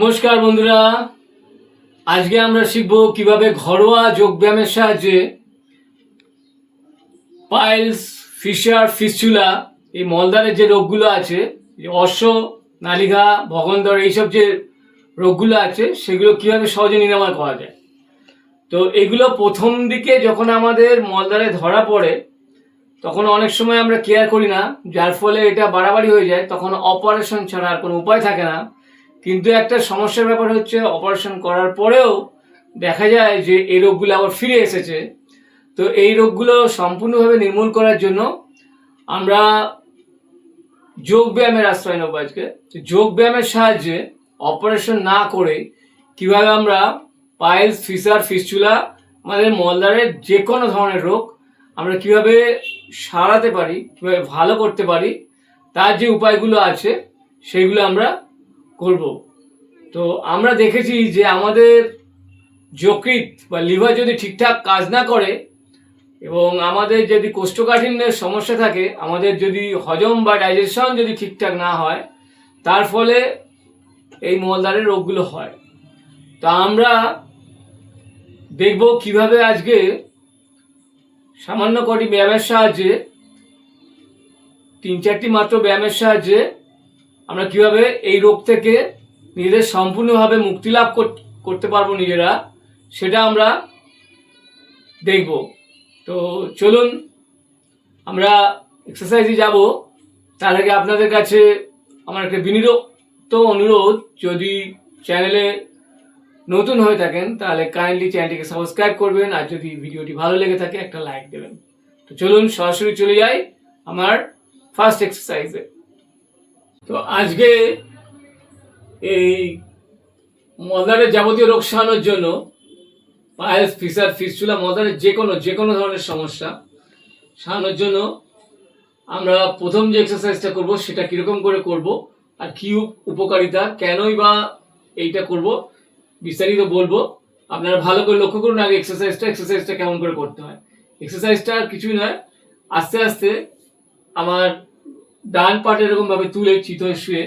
নমস্কার বন্ধুরা, আজকে আমরা শিখব কিভাবে ঘরোয়া যোগব্যায়ামের সাহায্যে পাইলস, ফিশার, ফিস্চুলা এই মলদ্বারের যে রোগগুলো আছে, অশ্ব, নালিকা, ভগন্দর, এইসব যে রোগগুলো আছে সেগুলো কিভাবে সহজে নিরাময় করা যায়। তো এগুলো প্রথম দিকে যখন আমাদের মলদ্বারে ধরা পড়ে তখন অনেক সময় আমরা কেয়ার করি না, যার ফলে এটা বাড়াবাড়ি হয়ে যায়। তখন অপারেশন ছাড়া আর কোনো উপায় থাকে না। কিন্তু একটা সমস্যার ব্যাপার হচ্ছে, অপারেশন করার পরেও দেখা যায় যে এই রোগগুলো আবার ফিরে এসেছে। তো এই রোগগুলো সম্পূর্ণভাবে নির্মূল করার জন্য আমরা যোগব্যায়ামের আশ্রয় নেব আজকে। যোগব্যায়ামের সাহায্যে অপারেশন না করে কিভাবে আমরা পাইলস, ফিশার, ফিস্চুলা, আমাদের মলদ্বারের যে কোনো ধরনের রোগ আমরা কিভাবে সারাতে পারি, কিভাবে ভালো করতে পারি, তার যে উপায়গুলো আছে সেগুলো আমরা করব। তো আমরা দেখেছি যে আমাদের যকৃৎ বা লিভার যদি ঠিকঠাক কাজ না করে এবং আমাদের যদি কোষ্ঠকাঠিন্যের সমস্যা থাকে, আমাদের যদি হজম বা ডাইজেশন যদি ঠিকঠাক না হয়, তার ফলে এই মলদ্বারের রোগগুলো হয়। তো আমরা দেখব কিভাবে আজকে সামান্য কটি ব্যায়ামের সাহায্যে, 3-4টি মাত্র ব্যায়ামের সাহায্যে আমরা কিভাবে এই রোগ থেকে নিজেদের সম্পূর্ণভাবে মুক্তি লাভ করতে পারবো নিজেরা, সেটা আমরা দেখব। তো চলুন আমরা এক্সারসাইজে যাব। তার আগে আপনাদের কাছে আমার একটা বিনীত অনুরোধ, যদি চ্যানেলে নতুন হয়ে থাকেন তাহলে কাইন্ডলি চ্যানেলটিকে সাবস্ক্রাইব করবেন, আর যদি ভিডিওটি ভালো লেগে থাকে একটা লাইক দেবেন। তো চলুন সরাসরি চলে যাই আমার ফার্স্ট এক্সারসাইজে। তো আজকে এই মলদ্বারের যাবতীয় রোগ সারানোর জন্য, পাইলস, ফিশার, ফিস্চুলা, মলদ্বারের যে কোনো ধরনের সমস্যা সারানোর জন্য আমরা প্রথম যে এক্সারসাইজটা করব সেটা কীরকম করে করব আর কী উপকারিতা, কেনই বা এইটা করব বিস্তারিত বলবো। আপনারা ভালো করে লক্ষ্য করুন আগে এক্সারসাইজটা কেমন করে করতে হয়। এক্সারসাইজটা কিছুই নয়, আস্তে আস্তে আমার ডান পাটা এরকমভাবে তুলে চিত হয়ে শুয়ে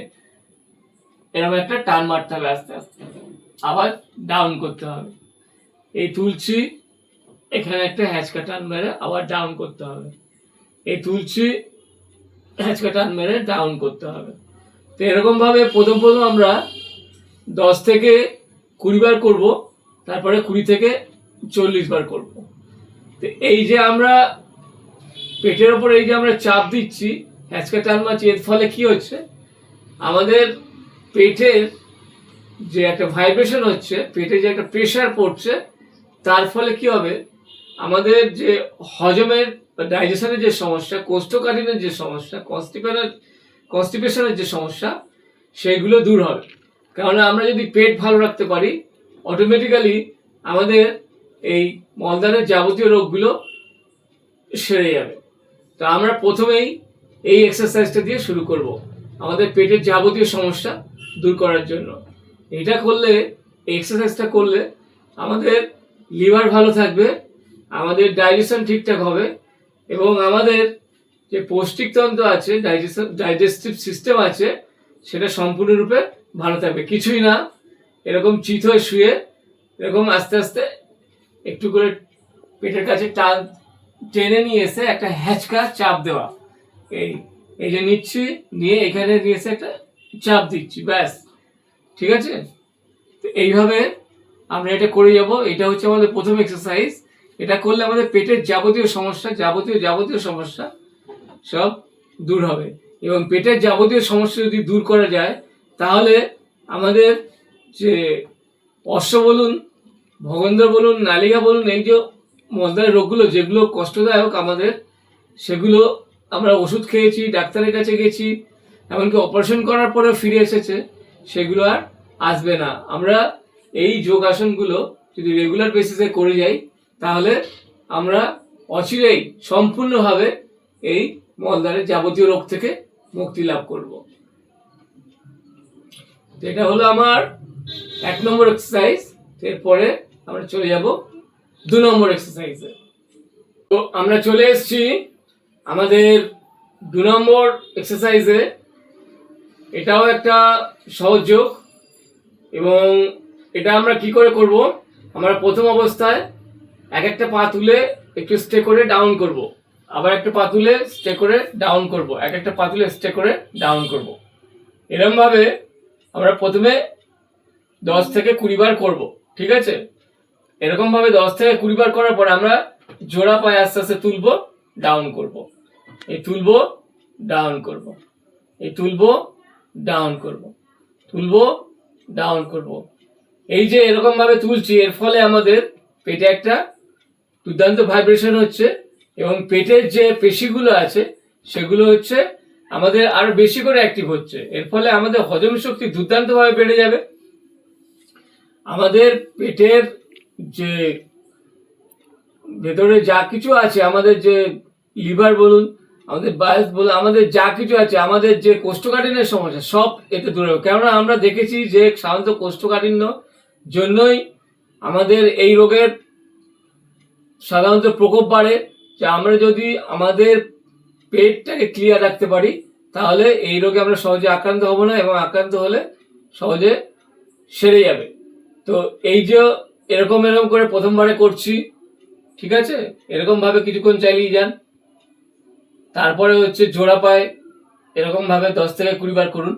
এরকম একটা টান মারতে হবে, আস্তে আস্তে আবার ডাউন করতে হবে। এই তুলছি, এখানে একটা হ্যাঁচকা টান মেরে আবার ডাউন করতে হবে। এই তুলছি, হ্যাঁচকা টান মেরে ডাউন করতে হবে। তো এরকমভাবে প্রথম আমরা 10 থেকে 20 বার করবো, তারপরে 20 থেকে 40 বার করব। তো এই যে আমরা পেটের ওপর এই যে আমরা চাপ দিচ্ছি, হ্যাঁচকা টান মারছি, এর ফলে কি হচ্ছে, আমাদের পেটের যে একটা ভাইব্রেশন হচ্ছে, পেটে যে একটা প্রেশার পড়ছে, তার ফলে কি হবে, আমাদের যে হজমের বা ডাইজেশনের যে সমস্যা, কোষ্ঠকাঠিন্যের যে সমস্যা, কনস্টিপেশনের যে সমস্যা, সেইগুলো দূর হবে। কারণ আমরা যদি পেট ভালো রাখতে পারি, অটোমেটিক্যালি আমাদের এই মলদ্বারের যাবতীয় রোগগুলো সেরে যাবে। তো আমরা প্রথমেই এই এক্সারসাইজটা দিয়ে শুরু করব আমাদের পেটের যাবতীয় সমস্যা দূর করার জন্য। এটা করলে, এক্সারসাইজটা করলে আমাদের লিভার ভালো থাকবে, আমাদের ডাইজেশন ঠিকঠাক হবে এবং আমাদের যে পৌষ্টিকতন্ত্র আছে, ডাইজেস্টিভ সিস্টেম আছে, সেটা সম্পূর্ণরূপে ভালো থাকবে। কিছুই না, এরকম চিত হয়ে শুয়ে এরকম আস্তে আস্তে একটু করে পেটের কাছে টেনে নিয়ে এসে একটা হ্যাঁচকা চাপ দেওয়া। এই যে নিচ্ছি, নিয়ে এখানে নিয়ে এসে একটা চাপ দিচ্ছি, ব্যাস, ঠিক আছে। তো এইভাবে আমরা এটা করে যাব। এটা হচ্ছে আমাদের প্রথম এক্সারসাইজ। এটা করলে আমাদের পেটের যাবতীয় সমস্যা সব দূর হবে এবং পেটের যাবতীয় সমস্যা যদি দূর করা যায়, তাহলে আমাদের যে অশ্ব বলুন, ভগন্দর বলুন, নালিকা বলুন, এই যে মলদ্বারের রোগগুলো যেগুলো কষ্টদায়ক আমাদের, সেগুলো আমরা ওষুধ খেয়েছি, ডাক্তারের কাছে গেছি, এমনকি অপারেশন করার পরে ফিরে এসেছে, সেগুলো আর আসবে না। আমরা এই যোগাসনগুলো যদি রেগুলার বেসিসে করে যাই, তাহলে আমরা অচিরেই সম্পূর্ণভাবে এই মলদ্বারের যাবতীয় রোগ থেকে মুক্তি লাভ করব। এটা হলো আমার 1 নম্বর এক্সারসাইজ। এরপরে আমরা চলে যাব 2 নম্বর এক্সারসাইজে। তো আমরা চলে এসেছি আমাদের 2 নম্বর এক্সারসাইজে। এটাও একটা সহজ যোগ। এবং এটা আমরা কি করে করব, আমরা প্রথম অবস্থায় এক একটা পা তুলে একটু স্টে করে ডাউন করব, আবার একটা পা তুলে স্টে করে ডাউন করব, এক একটা পা তুলে স্টে করে ডাউন করব। এরকমভাবে আমরা প্রথমে 10 থেকে 20 বার করব, ঠিক আছে? এরকমভাবে 10 থেকে 20 বার করার পর আমরা জোড়া পায়ে আস্তে আস্তে তুলবো, ডাউন করব, এই তুলবো, ডাউন করব, এই তুলবো, ডাউন করব, তুলবো, ডাউন করব। এই যে এরকম ভাবে তুলছি, এর ফলে আমাদের পেটে একটা দুর্দান্ত ভাইব্রেশন হচ্ছে এবং পেটের যে পেশিগুলো আছে সেগুলো হচ্ছে আমাদের আরো বেশি করে অ্যাক্টিভ হচ্ছে। এর ফলে আমাদের হজম শক্তি দুর্দান্তভাবে বেড়ে যাবে। আমাদের পেটের যে ভেতরে যা কিছু আছে, আমাদের যে লিভার বলুন, আমাদের বায়োস বলুন, আমাদের যা কিছু আছে, আমাদের যে কোষ্ঠকাঠিন্যের সমস্যা, সব এতে দূর হবে। কেননা আমরা দেখেছি যে সাধারণত কোষ্ঠকাঠিন্য জন্যই আমাদের এই রোগের সাধারণত প্রকোপ বাড়ে। যে আমরা যদি আমাদের পেটটাকে ক্লিয়ার রাখতে পারি তাহলে এই রোগে আমরা সহজে আক্রান্ত হব না, এবং আক্রান্ত হলে সহজে সেরে যাবে। তো এই যে এরকম করে প্রথমবারে করছি, ঠিক আছে? এরকম ভাবে কিছুক্ষণ চালিয়ে যান। তারপরে হচ্ছে জোড়া পায়ে এরকম ভাবে 10 থেকে 20 বার করুন।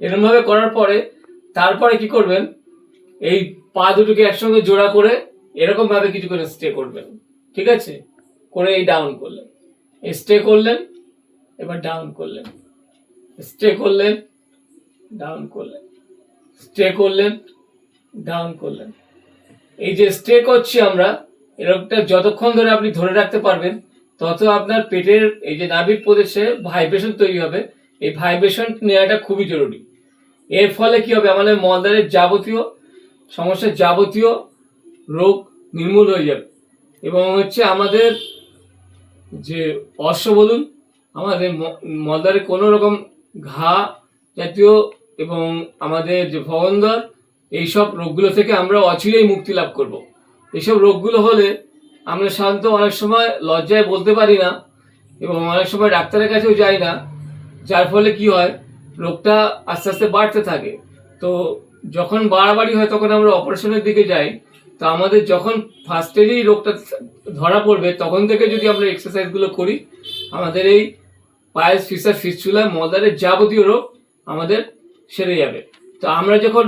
এরকম ভাবে করার পরে তারপরে কি করবেন, এই পা দুটোকে একসঙ্গে জোড়া করে এরকম ভাবে কিছু করে স্টে করবেন, ঠিক আছে? করে এই ডাউন করলেন, স্টে করলেন, এবার ডাউন করলেন, স্টে করলেন, ডাউন করলেন, স্টে করলেন, ডাউন করলেন। এই যে স্টে করছি আমরা, এরকমটা যতক্ষণ ধরে আপনি ধরে রাখতে পারবেন তত আপনার পেটের এই যে নাভির প্রদেশে ভাইব্রেশন তৈরি হবে। এই ভাইব্রেশন নেওয়াটা খুবই জরুরি। এর ফলে কি হবে, আমাদের মলদ্বারের যাবতীয় সমস্যা, যাবতীয় রোগ নির্মূল হয়ে যাবে। এবং হচ্ছে আমাদের যে অশ্ব বলুন, আমাদের মলদ্বারে কোনো রকম ঘা জাতীয় এবং আমাদের যে ভগন্দর, এইসব রোগগুলো থেকে আমরা অচিরেই মুক্তি লাভ করব। এইসব রোগগুলো হলে আমরা সাধারণত অনেক সময় লজ্জায় বলতে পারি না এবং অনেক সময় ডাক্তারের কাছেও যাই না, যার ফলে কি হয়, রোগটা আস্তে আস্তে বাড়তে থাকে। তো যখন বাড়াবাড়ি হয় তখন আমরা অপারেশনের দিকে যাই। তো আমাদের যখন ফার্স্ট স্টেজেই রোগটা ধরা পড়বে তখন থেকে যদি আমরা এক্সারসাইজগুলো করি, আমাদের এই পায়েস ফিসার ফিস্চুলা মলদ্বারের যাবতীয় রোগ আমাদের সেরে যাবে। তো আমরা যখন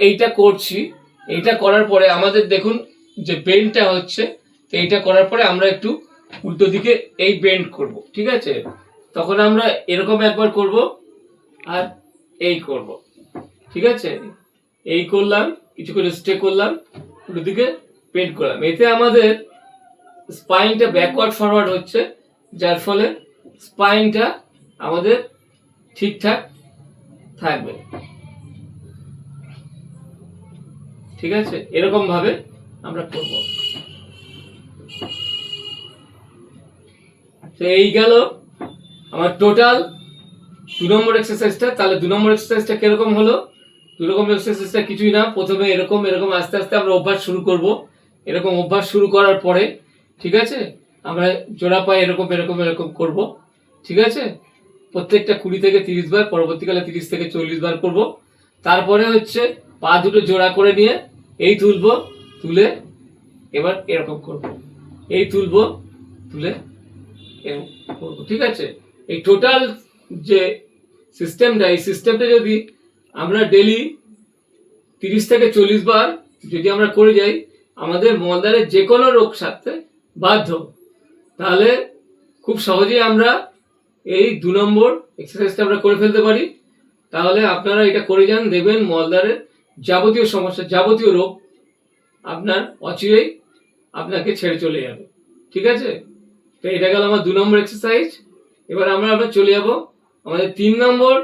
এইটা করছি, এইটা করার পরে আমাদের দেখুন যে বেন্ডটা হচ্ছে, এইটা করার পরে আমরা একটু উল্টো দিকে এই বেন্ড করব, ঠিক আছে? তখন আমরা এরকম একবার করব আর এই করব, ঠিক আছে? এই করলাম, কিছু করে স্টে করলাম, উল্টো দিকে বেন্ড করলাম। এতে আমাদের স্পাইনটা ব্যাকওয়ার্ড ফরওয়ার্ড হচ্ছে, যার ফলে স্পাইনটা আমাদের ঠিকঠাক থাকবে, ঠিক আছে? এরকম ভাবে আমরা করব। তো এই গেল আমার টোটাল 2 নম্বর এক্সারসাইজটা। তাহলে 2 নম্বর এক্সারসাইজটা কিরকম হলো? 2 নম্বর এক্সারসাইজটা কিছুই না, প্রথমে এরকম আস্তে আস্তে আমরা অভ্যাস শুরু করব। এরকম অভ্যাস শুরু করার পরে, ঠিক আছে, আমরা জোড়া পায়ে এরকম করব, ঠিক আছে? প্রত্যেকটা 20 থেকে 30 বার, পরবর্তীকালে 30 থেকে 40 বার করব। তারপরে হচ্ছে পা দুটো জোড়া করে নিয়ে এই তুলবো, তুলে এবার এরকম করব, এই তুলবো, তুলে এরকম করব, ঠিক আছে? এই টোটাল যে সিস্টেমটা, এই সিস্টেমটা যদি আমরা ডেলি 30 থেকে 40 বার যদি আমরা করে যাই, আমাদের মলদ্বারের যে কোনো রোগ সারতে বাধ্য। তাহলে খুব সহজেই আমরা এই 2 নম্বর এক্সারসাইজটা আমরা করে ফেলতে পারি। তাহলে আপনারা এটা করে যান, দেখবেন মলদ্বারের যাবতীয় সমস্যা, যাবতীয় রোগ আপনার অচিরেই আপনাকে ছেড়ে চলে যাবে, ঠিক আছে? তো এটা গেল আমার 2 নম্বর এক্সারসাইজ। এবার আমরা চলে যাব আমাদের 3 নম্বর,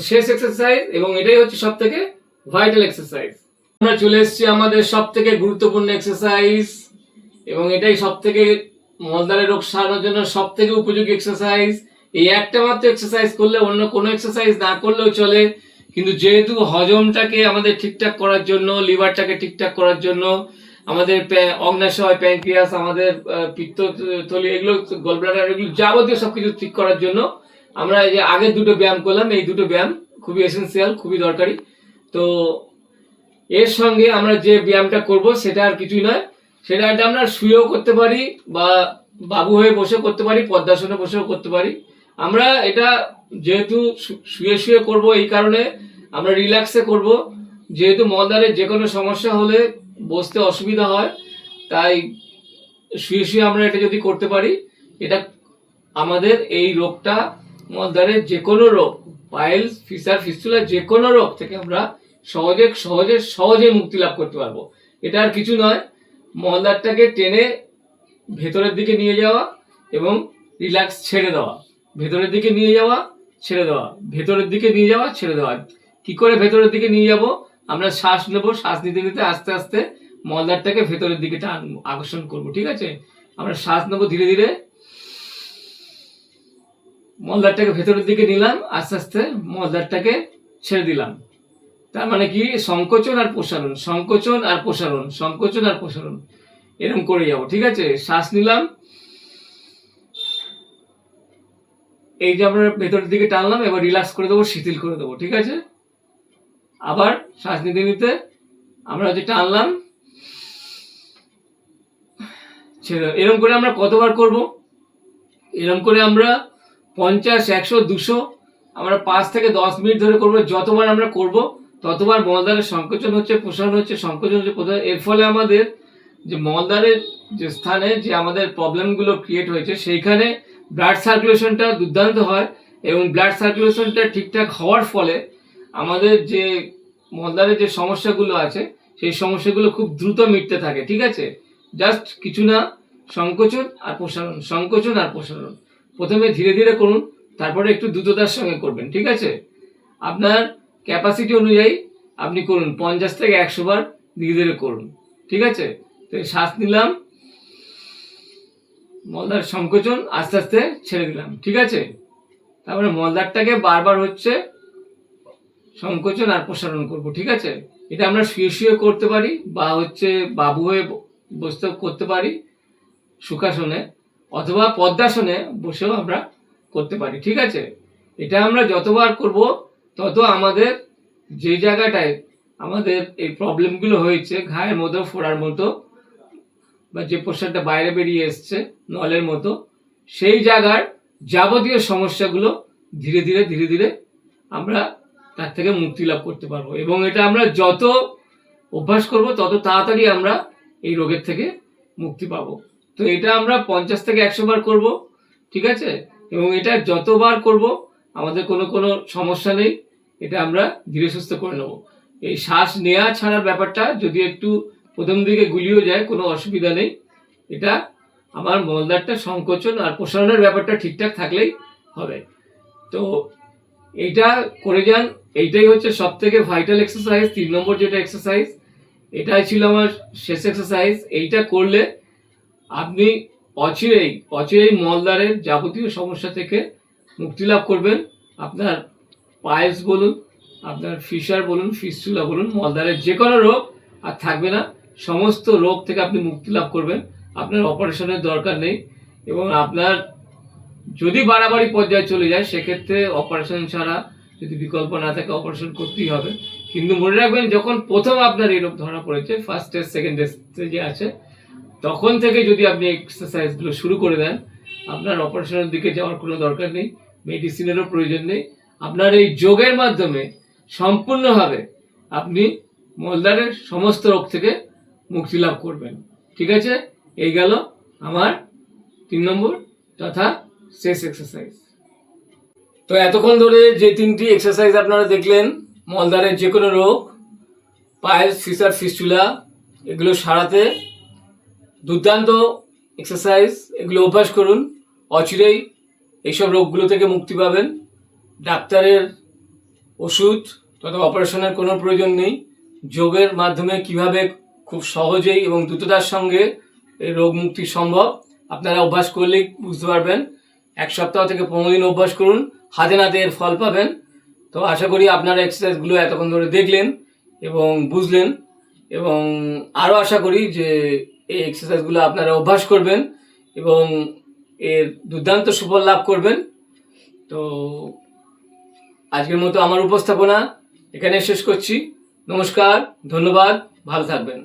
শেষ এক্সারসাইজ, এবং এটাই হচ্ছে সব থেকে ভাইটাল এক্সারসাইজ। আমরা চলে এসেছি আমাদের সব থেকে গুরুত্বপূর্ণ এক্সারসাইজ, এবং এটাই সব থেকে মলদ্বারের রোগ সারানোর জন্য সব থেকে উপযোগী এক্সারসাইজ। এই একটা মাত্র এক্সারসাইজ করলে, অন্য কোনো এক্সারসাইজ না করলেও চলে, কিন্তু যেহেতু হজমটাকে আমাদের ঠিকঠাক করার জন্য, লিভারটাকে ঠিকঠাক করার জন্য, আমাদের অগ্ন্যাশয়, প্যানক্রিয়াস, আমাদের পিত্তথলি, এগুলো গলব্লাডার, এগুলো যাবতীয় সবকিছু ঠিক করার জন্য আমরা এই যে আগের দুটো ব্যায়াম করলাম, এই দুটো ব্যায়াম খুবই এসেন্সিয়াল, খুবই দরকারি। তো এর সঙ্গে আমরা যে ব্যায়ামটা করব সেটা আর কিছুই নয়, সেটা এটা আমরা শুয়েও করতে পারি বা বাবু হয়ে বসে করতে পারি, পদ্মাসনে বসেও করতে পারি। আমরা এটা যেহেতু শুয়ে শুয়ে করব, এই কারণে আমরা রিল্যাক্সে করব, যেহেতু মলদ্বারের যে কোনো সমস্যা হলে বসতে অসুবিধা হয়, তাই শুয়ে শুয়ে আমরা এটা যদি করতে পারি, এটা আমাদের এই রোগটা, মলদ্বারের যে কোনো রোগ, পাইলস, ফিসার, ফিস্টুলা, যে কোনো রোগ থেকে আমরা সহজে সহজে সহজে মুক্তি লাভ করতে পারবো। এটা আর কিছু নয়, মলদ্বারটাকে টেনে ভেতরের দিকে নিয়ে যাওয়া এবং রিল্যাক্স ছেড়ে দেওয়া, ভেতরের দিকে নিয়ে যাওয়া, ছেড়ে দেওয়া, ভেতরের দিকে নিয়ে যাওয়া, ছেড়ে দেওয়া। কি করে ভেতরের দিকে নিয়ে যাব? আমরা শ্বাস নেব, শ্বাস নিতে নিতে আস্তে আস্তে মলদ্বারটাকে ভেতরের দিকে আকর্ষণ করব। ঠিক আছে, আমরা শ্বাস নেব ধীরে ধীরে, মলদ্বারটাকে ভেতরের দিকে নিলাম, আস্তে আস্তে মলদ্বারটাকে ছেড়ে দিলাম। তার মানে কি? সংকোচন আর প্রসারণ, সংকোচন আর প্রসারণ, সংকোচন আর প্রসারণ, এরকম করে যাব। ঠিক আছে, শ্বাস নিলাম, এই যে আমরা ভেতরের দিকে টানলাম, এবার রিল্যাক্স করে দেবো, শিথিল করে দেবো। ঠিক আছে, আবার শ্বাস নিতে নিতে আমরা যে টানলাম, ছেড়ে। এরকম করে আমরা কতবার করব? এরকম করে আমরা 50, 100, 200 আমরা 5 থেকে 10 মিনিট ধরে করবো। যতবার আমরা করব ততবার মলদ্বারের সংকোচন হচ্ছে, প্রসারণ হচ্ছে, সংকোচন হচ্ছে, প্রসারণ। এর ফলে আমাদের যে মলদ্বারের যে স্থানে যে আমাদের প্রবলেমগুলো ক্রিয়েট হয়েছে, সেইখানে ব্লাড সার্কুলেশনটা দুর্দান্ত হয়, এবং ব্লাড সার্কুলেশনটা ঠিকঠাক হওয়ার ফলে আমাদের যে মলদ্বারের যে সমস্যাগুলো আছে, সেই সমস্যাগুলো খুব দ্রুত মিটতে থাকে। ঠিক আছে, জাস্ট কিছু না, সংকোচন আর প্রসারণ, সংকোচন আর প্রসারণ। প্রথমে ধীরে ধীরে করুন, তারপরে একটু দ্রুততার সঙ্গে করবেন। ঠিক আছে, আপনার ক্যাপাসিটি অনুযায়ী আপনি করুন, 50 থেকে 100 বার ধীরে ধীরে করুন। ঠিক আছে, তো শ্বাস নিলাম, মলদ্বার সংকোচন, আস্তে আস্তে ছেড়ে দিলাম। ঠিক আছে, তারপরে মলদ্বারটাকে বারবার হচ্ছে সংকোচন আর প্রসারণ করব। ঠিক আছে, এটা আমরা শুয়ে শুয়ে করতে পারি, বা হচ্ছে বাবু হয়ে বসতে করতে পারি সুখাসনে, অথবা পদ্মাসনে বসেও আমরা করতে পারি। ঠিক আছে, এটা আমরা যতবার করব তত আমাদের যে জায়গাটায় আমাদের এই প্রবলেমগুলো হয়েছে, ঘায়ের মতো, ফোড়ার মতো, বা যে প্রসারটা বাইরে বেরিয়ে এসছে নলের মতো, সেই জায়গার যাবতীয় সমস্যাগুলো ধীরে ধীরে ধীরে ধীরে আমরা তার থেকে মুক্তি লাভ করতে পারবো। এবং এটা আমরা যত অভ্যাস করব তত তাড়াতাড়ি আমরা এই রোগের থেকে মুক্তি পাবো। তো এটা আমরা 50 থেকে 100 বার করব। ঠিক আছে, এবং এটা যতবার করব আমাদের কোনো কোনো সমস্যা নেই, এটা আমরা ধীরে সুস্থ করে নেব। এই শ্বাস নেওয়া ছাড়ার ব্যাপারটা যদি একটু প্রথম দিকে গুলিয়ে যায়, কোনো অসুবিধা নেই। এটা আমার মলদ্বারটা সংকোচন আর প্রসারণের ব্যাপারটা ঠিকঠাক থাকলেই হবে। তো এইটা করে যান, এইটাই হচ্ছে সব থেকে ভাইটাল এক্সারসাইজ। 3 নম্বর যেটা এক্সারসাইজ, এটাই ছিল আমার শেষ এক্সারসাইজ। এইটা করলে আপনি অচিরেই মলদ্বারের যাবতীয় সমস্যা থেকে মুক্তি লাভ করবেন। আপনার পাইলস বলুন, আপনার ফিশার বলুন, ফিস্টুলা বলুন, মলদ্বারের যে কোনো রোগ আর থাকবে না। সমস্ত রোগ থেকে আপনি মুক্তি লাভ করবেন, আপনার অপারেশনের দরকার নেই। এবং আপনার যদি বাড়াবাড়ি পর্যায়ে চলে যায়, সেক্ষেত্রে অপারেশন ছাড়া যদি বিকল্প না থাকে, অপারেশন করতেই হবে। কিন্তু মনে রাখবেন, যখন প্রথম আপনার এই রোগ ধরা পড়েছে, ফার্স্ট স্টেজ, সেকেন্ড স্টেজে আছে, তখন থেকে যদি আপনি এক্সারসাইজগুলো শুরু করে দেন, আপনার অপারেশনের দিকে যাওয়ার কোনো দরকার নেই, মেডিসিনেরও প্রয়োজন নেই। আপনার এই যোগের মাধ্যমে সম্পূর্ণভাবে আপনি মলদ্বারের সমস্ত রোগ থেকে মুক্তি লাভ করবেন। ঠিক আছে, এই গেল আমার 3 নম্বর তথা শেষ এক্সারসাইজ। তো এতক্ষণ ধরে যে 3টি এক্সারসাইজ আপনারা দেখলেন, মলদ্বারের যে কোনো রোগ, পাইলস, ফিশার, ফিস্টুলা, এগুলো সারাতে দুর্দান্ত এক্সারসাইজ। এগুলো অভ্যাস করুন, অচিরেই এইসব রোগগুলো থেকে মুক্তি পাবেন। ডাক্তারের ওষুধ তথা অপারেশনের কোনো প্রয়োজন নেই। যোগের মাধ্যমে কিভাবে খুব সহজেই এবং দ্রুততার সঙ্গে এই রোগ মুক্তি সম্ভব, আপনারা অভ্যাস করলেই বুঝতে পারবেন। 1 সপ্তাহ থেকে 15 দিন অভ্যাস করুন, হাতে নাতে এর ফল পাবেন। তো আশা করি আপনারা এক্সারসাইজগুলো এতক্ষণ ধরে দেখলেন এবং বুঝলেন, এবং আরও আশা করি যে এই এক্সারসাইজগুলো আপনারা অভ্যাস করবেন এবং এর দুর্দান্ত সুফল লাভ করবেন। তো আজকের মতো আমার উপস্থাপনা এখানে শেষ করছি। নমস্কার, ধন্যবাদ, ভালো থাকবেন।